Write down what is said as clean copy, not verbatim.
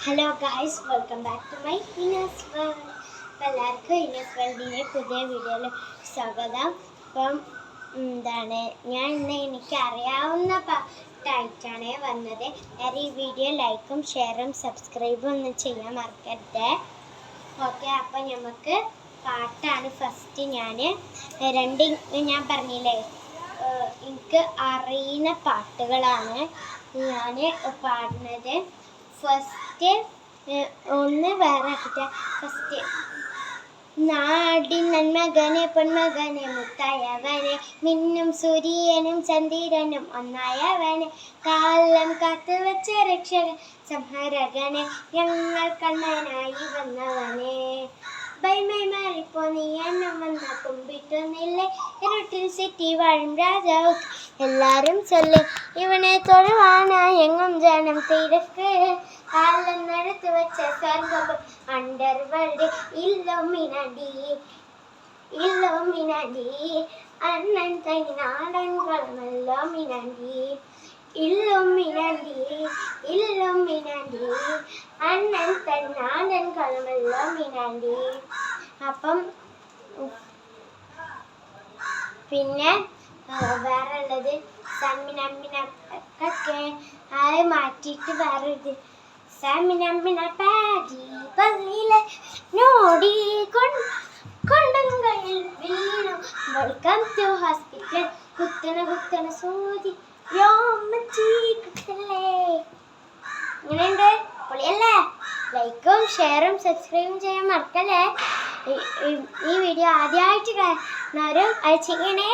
Hello guys, welcome back to my Inas world. എല്ലാവർക്കും Inas വേൾഡിൻ്റെ പുതിയ വീഡിയോയിൽ സ്വാഗതം. അപ്പം ഞാൻ ഇന്ന് എനിക്ക് അറിയാവുന്ന പാട്ടായിട്ടാണ് വന്നത്. ഈ വീഡിയോ ലൈക്കും ഷെയറും സബ്സ്ക്രൈബും ഒന്നും ചെയ്യാൻ മറക്കരുത്. ഓക്കെ, അപ്പം നമുക്ക് പാട്ടാണ് ഫസ്റ്റ്. ഞാൻ പറഞ്ഞില്ലേ, എനിക്ക് അറിയുന്ന പാട്ടുകളാണ് ഞാൻ പാടുന്നത്. ഫസ്റ്റ് ഒന്ന് വേറെ ഫസ്റ്റ് നാടിൻ നന്മകനെ പൊന്മകനെ മുത്തായവനെ മിന്നും സൂര്യനും ചന്ദ്രനും ഒന്നായവനെ കാലം കാത്തു വെച്ച രക്ഷകൻ സംഹാരകനെ ഞങ്ങൾ കണ്ണനായി വന്നവനെ ബൈമൈ മാറിപ്പോ നീ എണ്ണം വന്ന കുമ്പിട്ടുന്നില്ലേ ഇരുട്ടിൽ സിറ്റി വാഴും രാജാവ് എല്ലാരും ചൊല്ലും ഇവനെ തൊഴുവാനായി എങ്ങും ജനം തിരക്ക് കാലം നടത്തു വെച്ച സ്വർഗം അണ്ടർവേൾഡ് ഇല്ലുമിനാണ്ടി അണ്ണൻ തനി നാടൻ കളമെല്ലോമിനാണ്ടി ഇല്ലുമിനാണ്ടി അണ്ണൻ തനി നാടൻ കളമെല്ലോമിനാണ്ടി. അപ്പം പിന്നെ വേറെ ഉള്ളത് സമ്മിനമ്മിനൊക്കെ അത് മാറ്റിയിട്ട് വേറെ ഇത് സമ്മിനമ്മിന പാടി പള്ളിയിലെ നോടി കൊണ്ടങ്കയിൽ വീണു വെൽക്കം ടു ഹോസ്പിറ്റൽ കുത്തണ സൂചി കുത്തല്ലേ. ഇങ്ങനെയുണ്ട്, പൊളിയല്ലേ? ലൈക്കും ഷെയറും സബ്സ്ക്രൈബും ചെയ്യാൻ മറക്കല്ലേ. ഈ വീഡിയോ ആദ്യമായിട്ട് കാണുന്നവരും അത് ചെയ്യണേ.